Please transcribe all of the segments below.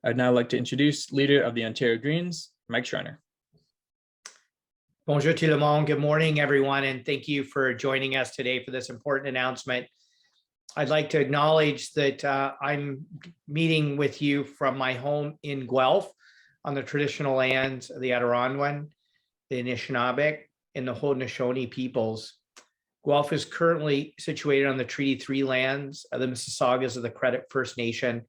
I'd now like to introduce leader of the Ontario Greens, Mike Schreiner. Bonjour tout le monde. Good morning, everyone, and thank you for joining us today for this important announcement. I'd like to acknowledge that I'm meeting with you from my home in Guelph on the traditional lands of the Adirondack, the Anishinaabe, and the Haudenosaunee peoples. Guelph is currently situated on the Treaty 3 lands of the Mississaugas of the Credit First Nation,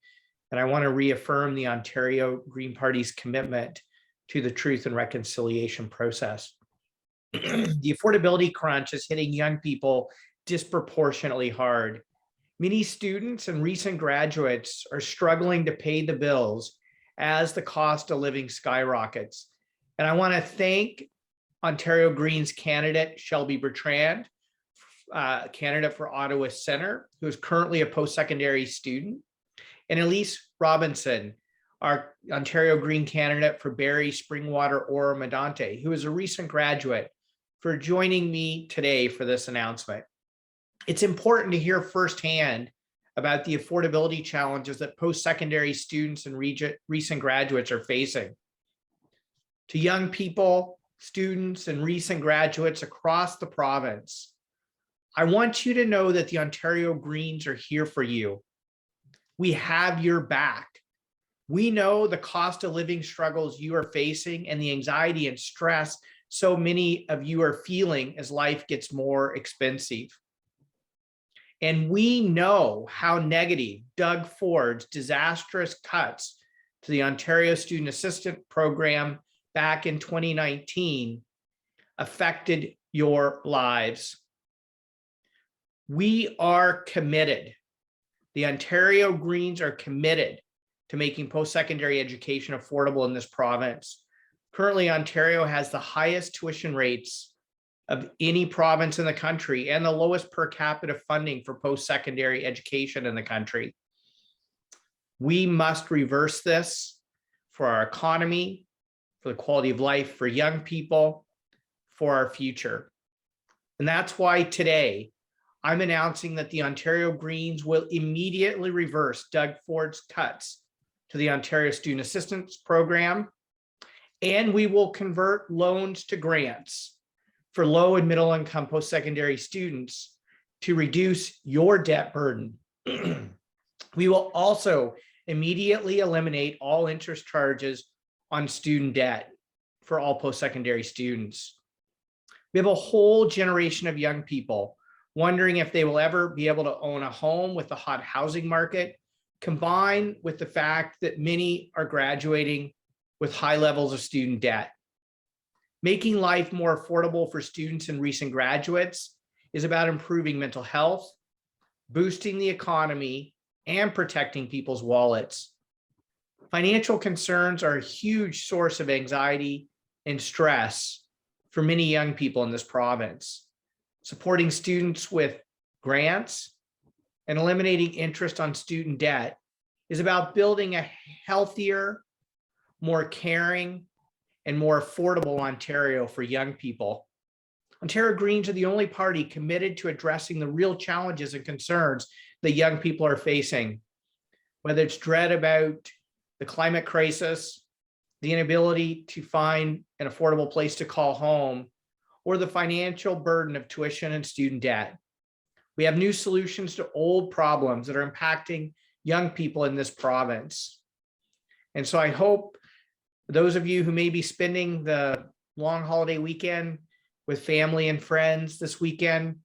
and I want to reaffirm the Ontario Green Party's commitment to the truth and reconciliation process. The affordability crunch is hitting young people disproportionately hard. Many students and recent graduates are struggling to pay the bills as the cost of living skyrockets. And I want to thank Ontario Greens candidate Shelby Bertrand, candidate for Ottawa Centre, who is currently a post-secondary student, and Elyse Robinson, our Ontario Green candidate for Barrie, Springwater, Oro-Medonte, who is a recent graduate, for joining me today for this announcement. It's important to hear firsthand about the affordability challenges that post-secondary students and recent graduates are facing. To young people, students, and recent graduates across the province, I want you to know that the Ontario Greens are here for you. We have your back. We know the cost of living struggles you are facing and the anxiety and stress so many of you are feeling as life gets more expensive. And we know how negative Doug Ford's disastrous cuts to the Ontario Student Assistance Program back in 2019 affected your lives. We are committed. The Ontario Greens are committed to making post-secondary education affordable in this province. Currently, Ontario has the highest tuition rates of any province in the country and the lowest per capita funding for post-secondary education in the country. We must reverse this for our economy, for the quality of life for young people, for our future. And that's why today I'm announcing that the Ontario Greens will immediately reverse Doug Ford's cuts to the Ontario Student Assistance Program, and we will convert loans to grants for low and middle income post-secondary students to reduce your debt burden. We will also immediately eliminate all interest charges on student debt for all post-secondary students. We have a whole generation of young people wondering if they will ever be able to own a home with the hot housing market, combined with the fact that many are graduating with high levels of student debt. Making life more affordable for students and recent graduates is about improving mental health, boosting the economy, and protecting people's wallets. Financial concerns are a huge source of anxiety and stress for many young people in this province. Supporting students with grants and eliminating interest on student debt is about building a healthier, more caring, and more affordable Ontario for young people. Ontario Greens are the only party committed to addressing the real challenges and concerns that young people are facing, whether it's dread about the climate crisis, the inability to find an affordable place to call home, or the financial burden of tuition and student debt. We have new solutions to old problems that are impacting young people in this province. And so I hope those of you who may be spending the long holiday weekend with family and friends this weekend,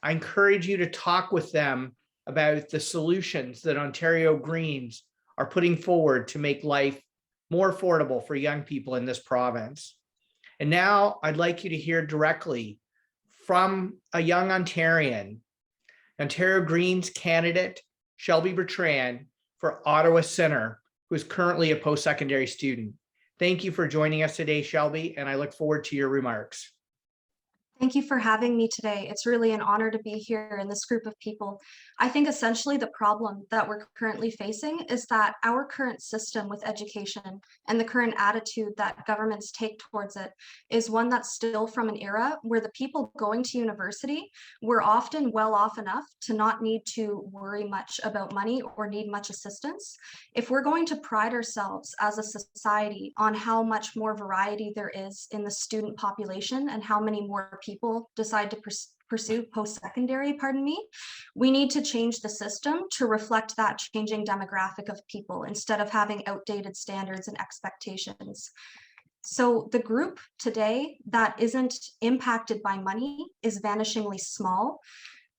I encourage you to talk with them about the solutions that Ontario Greens are putting forward to make life more affordable for young people in this province. And now I'd like you to hear directly from a young Ontarian, Ontario Greens candidate Shelby Bertrand for Ottawa Centre, who is currently a post-secondary student. Thank you for joining us today, Shelby, and I look forward to your remarks. Thank you for having me today. It's really an honor to be here in this group of people. I think essentially the problem that we're currently facing is that our current system with education and the current attitude that governments take towards it is one that's still from an era where the people going to university were often well off enough to not need to worry much about money or need much assistance. If we're going to pride ourselves as a society on how much more variety there is in the student population and how many more people decide to pursue post-secondary, we need to change the system to reflect that changing demographic of people instead of having outdated standards and expectations. So the group today that isn't impacted by money is vanishingly small.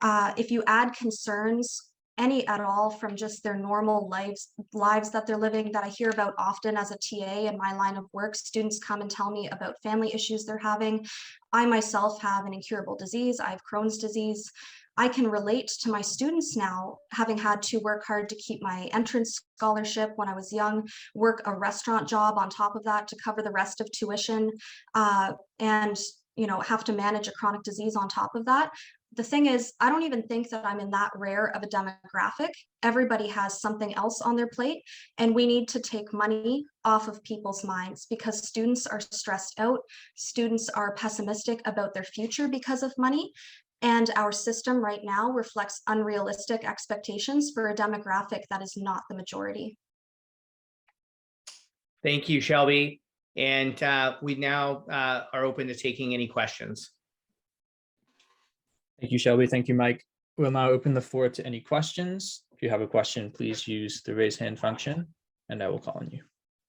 If you add concerns, any at all, from just their normal lives that they're living, that I hear about often as a TA in my line of work, students come and tell me about family issues they're having. I myself have an incurable disease. I have Crohn's disease. I can relate to my students now, having had to work hard to keep my entrance scholarship when I was young, work a restaurant job on top of that to cover the rest of tuition, and have to manage a chronic disease on top of that. The thing is, I don't even think that I'm in that rare of a demographic. Everybody has something else on their plate, and we need to take money off of people's minds because students are stressed out. Students are pessimistic about their future because of money. And our system right now reflects unrealistic expectations for a demographic that is not the majority. Thank you, Shelby. And we now are open to taking any questions. Thank you, Shelby. Thank you, Mike. We'll now open the floor to any questions. If you have a question, please use the raise hand function and I will call on you.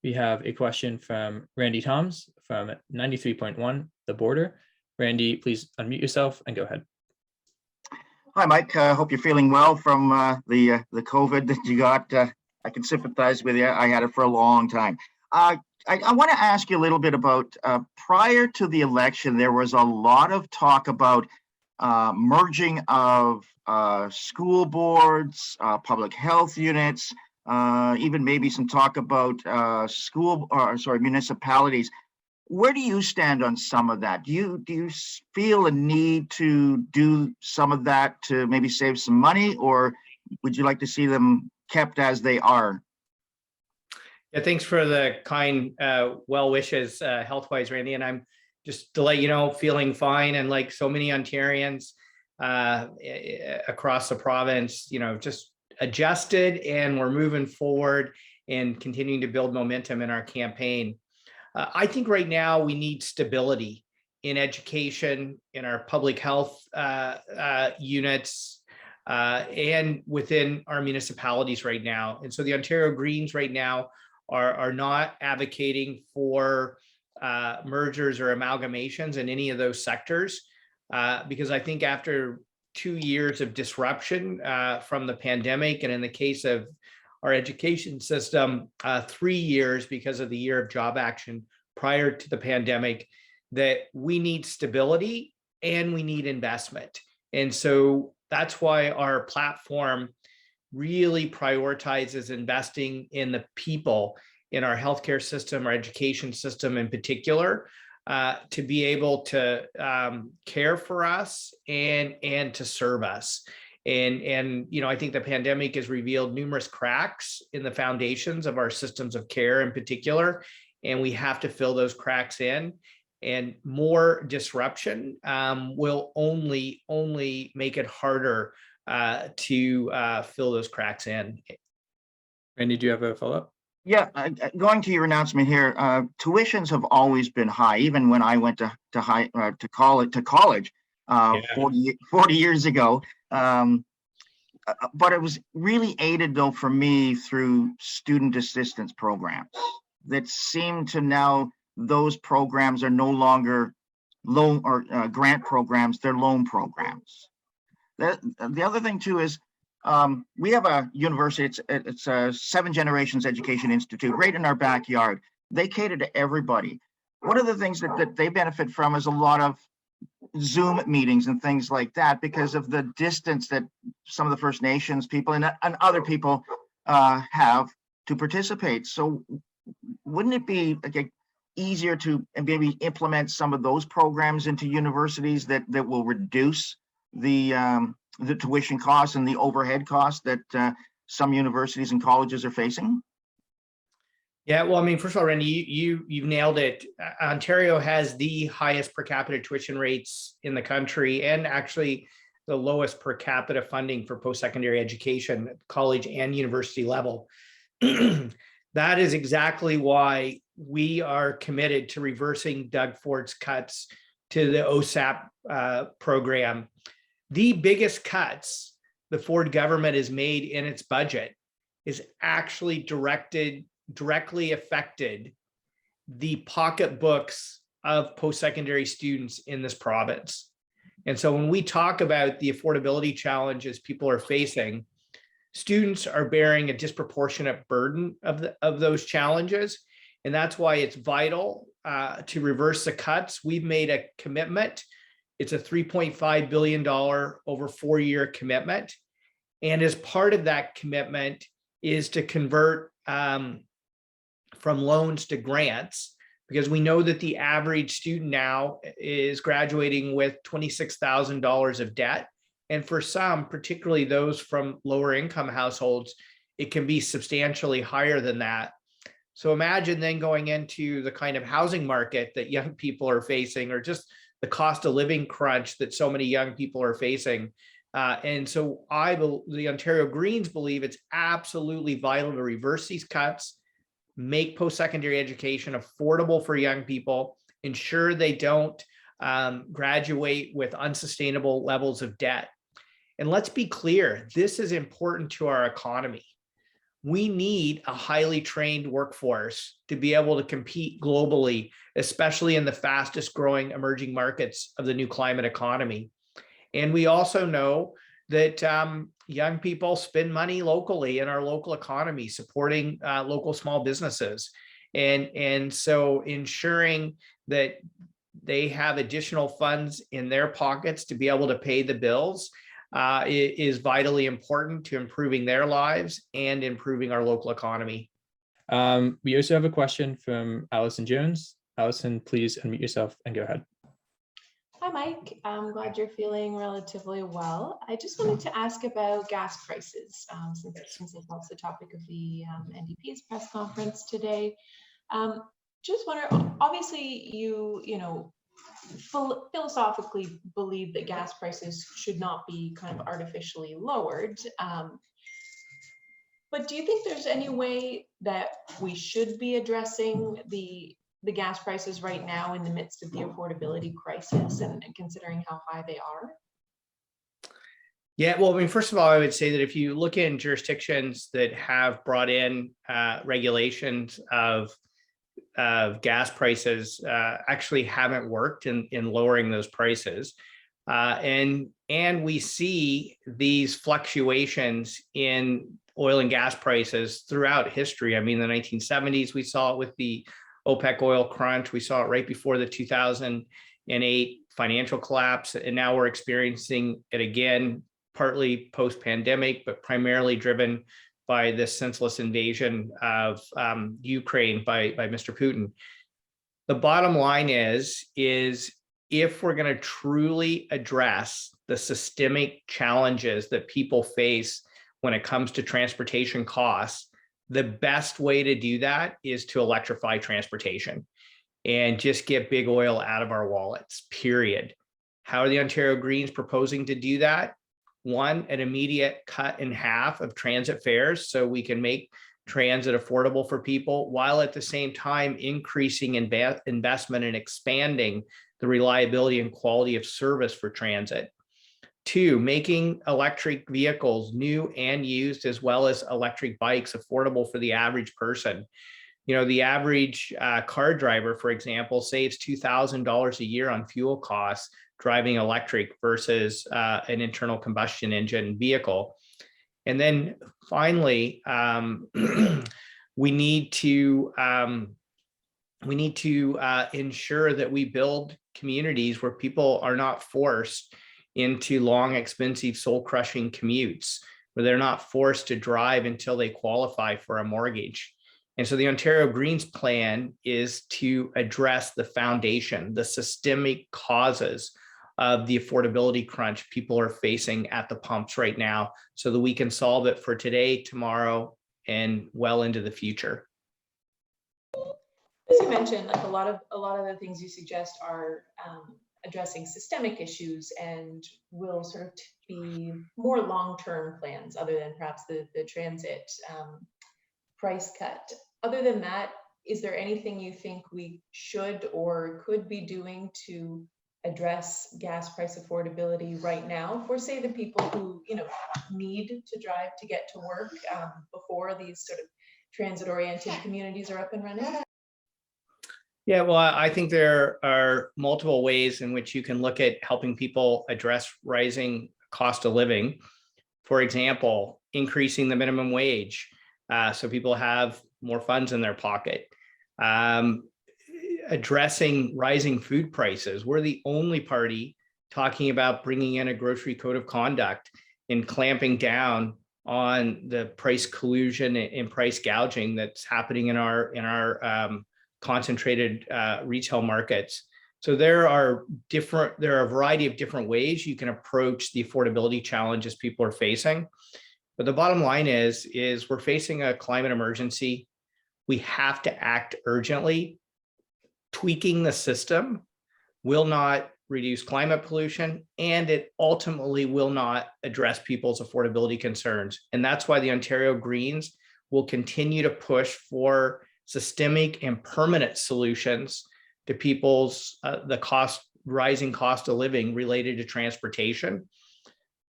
We have a question from Randy Toms from 93.1 The Border. Randy, please unmute yourself and go ahead. Hi, Mike. Hope you're feeling well from the COVID that you got. I can sympathize with you. I had it for a long time. I want to ask you a little bit about prior to the election, there was a lot of talk about merging of school boards, public health units, even maybe some talk about municipalities. Where do you stand on some of that? Do you feel a need to do some of that to maybe save some money, or would you like to see them kept as they are? Yeah, thanks for the kind well wishes health-wise, Randy. And I'm just to let you know, feeling fine, and like so many Ontarians across the province, just adjusted, and we're moving forward and continuing to build momentum in our campaign. I think right now we need stability in education, in our public health units, and within our municipalities right now. And so the Ontario Greens right now are not advocating for mergers or amalgamations in any of those sectors, because I think after 2 years of disruption from the pandemic, and in the case of our education system, 3 years because of the year of job action prior to the pandemic, that we need stability and we need investment. And so that's why our platform really prioritizes investing in the people in our healthcare system, our education system in particular, to be able to care for us and to serve us. And I think the pandemic has revealed numerous cracks in the foundations of our systems of care in particular, and we have to fill those cracks in. And more disruption will only make it harder to fill those cracks in. Randy, do you have a follow-up? Yeah, going to your announcement here, tuitions have always been high, even when I went to college 40 years ago. But it was really aided, though, for me through student assistance programs that seem to now, those programs are no longer loan or grant programs, they're loan programs. The other thing, too, is we have a university, it's a 7 Generations Education Institute right in our backyard. They cater to everybody. One of the things that they benefit from is a lot of Zoom meetings and things like that because of the distance that some of the First Nations people and other people have to participate. So wouldn't it be, okay, easier to maybe implement some of those programs into universities that will reduce the tuition costs and the overhead costs that some universities and colleges are facing? Yeah, well, I mean, first of all, Randy, you've nailed it. Ontario has the highest per capita tuition rates in the country, and actually the lowest per capita funding for post-secondary education at college and university level. That is exactly why we are committed to reversing Doug Ford's cuts to the OSAP program. The biggest cuts the Ford government has made in its budget is actually directly affected the pocketbooks of post-secondary students in this province. And so when we talk about the affordability challenges people are facing, students are bearing a disproportionate burden of those challenges. And that's why it's vital to reverse the cuts. We've made a commitment. It's a $3.5 billion over 4-year commitment. And as part of that commitment is to convert from loans to grants, because we know that the average student now is graduating with $26,000 of debt. And for some, particularly those from lower income households, it can be substantially higher than that. So imagine then going into the kind of housing market that young people are facing, or just the cost of living crunch that so many young people are facing. And so the Ontario Greens believe it's absolutely vital to reverse these cuts, make post-secondary education affordable for young people, ensure they don't graduate with unsustainable levels of debt. And let's be clear, this is important to our economy. We need a highly trained workforce to be able to compete globally, especially in the fastest growing emerging markets of the new climate economy. And we also know that young people spend money locally in our local economy, supporting local small businesses. And so ensuring that they have additional funds in their pockets to be able to pay the bills is vitally important to improving their lives and improving our local economy. We also have a question from Allison Jones. Allison, please unmute yourself and go ahead. Hi, Mike. I'm glad you're feeling relatively well. I just wanted to ask about gas prices, since that's the topic of the NDP's press conference today. Just wonder, obviously you know, philosophically believe that gas prices should not be kind of artificially lowered. But do you think there's any way that we should be addressing the gas prices right now in the midst of the affordability crisis and considering how high they are? Yeah, well, I mean, first of all, I would say that if you look in jurisdictions that have brought in regulations of gas prices, actually haven't worked in lowering those prices. And we see these fluctuations in oil and gas prices throughout history. I mean, the 1970s, we saw it with the OPEC oil crunch. We saw it right before the 2008 financial collapse. And now we're experiencing it again, partly post-pandemic, but primarily driven by this senseless invasion of Ukraine by Mr. Putin. The bottom line is if we're going to truly address the systemic challenges that people face when it comes to transportation costs, the best way to do that is to electrify transportation and just get big oil out of our wallets, period. How are the Ontario Greens proposing to do that? One, an immediate cut in half of transit fares so we can make transit affordable for people, while at the same time increasing investment and expanding the reliability and quality of service for transit. Two, making electric vehicles, new and used, as well as electric bikes, affordable for the average person. You know, the average car driver, for example, saves $2,000 a year on fuel costs driving electric versus an internal combustion engine vehicle. And then finally, we need to ensure that we build communities where people are not forced into long, expensive, soul-crushing commutes, where they're not forced to drive until they qualify for a mortgage. And so the Ontario Greens plan is to address the foundation, the systemic causes of the affordability crunch people are facing at the pumps right now, so that we can solve it for today, tomorrow, and well into the future. As you mentioned, like a lot of the things you suggest are addressing systemic issues and will sort of be more long-term plans other than perhaps the transit price cut. Other than that, is there anything you think we should or could be doing to address gas price affordability right now for, say, the people who, you know, need to drive to get to work before these sort of transit-oriented communities are up and running? Yeah, well, I think there are multiple ways in which you can look at helping people address rising cost of living. For example, increasing the minimum wage so people have more funds in their pocket. Addressing rising food prices. We're the only party talking about bringing in a grocery code of conduct and clamping down on the price collusion and price gouging that's happening in our concentrated retail markets. So there are a variety of different ways you can approach the affordability challenges people are facing. But the bottom line is we're facing a climate emergency. We have to act urgently. Tweaking the system will not reduce climate pollution, and it ultimately will not address people's affordability concerns. And that's why the Ontario Greens will continue to push for systemic and permanent solutions to people's rising cost of living related to transportation.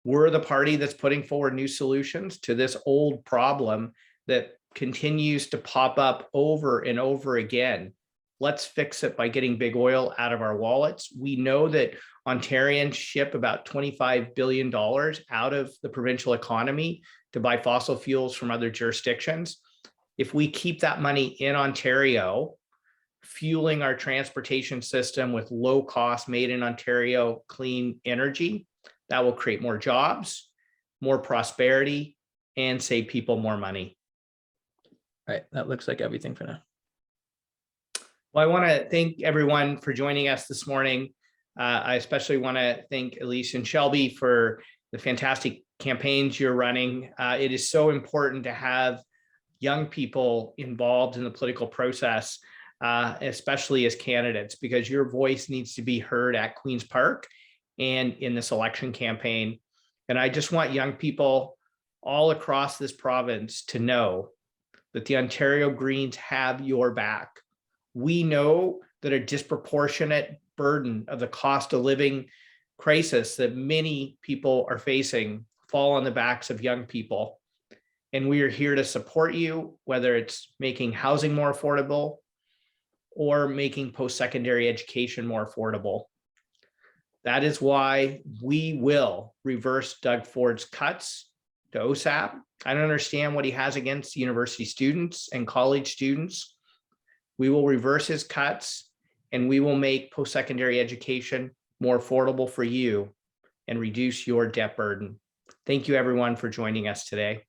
We're the party that's putting forward new solutions to this old problem that continues to pop up over and over again. Let's fix it by getting big oil out of our wallets. We know that Ontarians ship about $25 billion out of the provincial economy to buy fossil fuels from other jurisdictions. If we keep that money in Ontario, fueling our transportation system with low cost, made in Ontario clean energy, that will create more jobs, more prosperity, and save people more money. All right, that looks like everything for now. Well, I want to thank everyone for joining us this morning. I especially want to thank Elyse and Shelby for the fantastic campaigns you're running. It is so important to have young people involved in the political process, especially as candidates, because your voice needs to be heard at Queen's Park and in this election campaign. And I just want young people all across this province to know that the Ontario Greens have your back. We know that a disproportionate burden of the cost of living crisis that many people are facing fall on the backs of young people. And we are here to support you, whether it's making housing more affordable or making post-secondary education more affordable. That is why we will reverse Doug Ford's cuts to OSAP. I don't understand what he has against university students and college students. We will reverse his cuts, and we will make post-secondary education more affordable for you and reduce your debt burden. Thank you, everyone, for joining us today.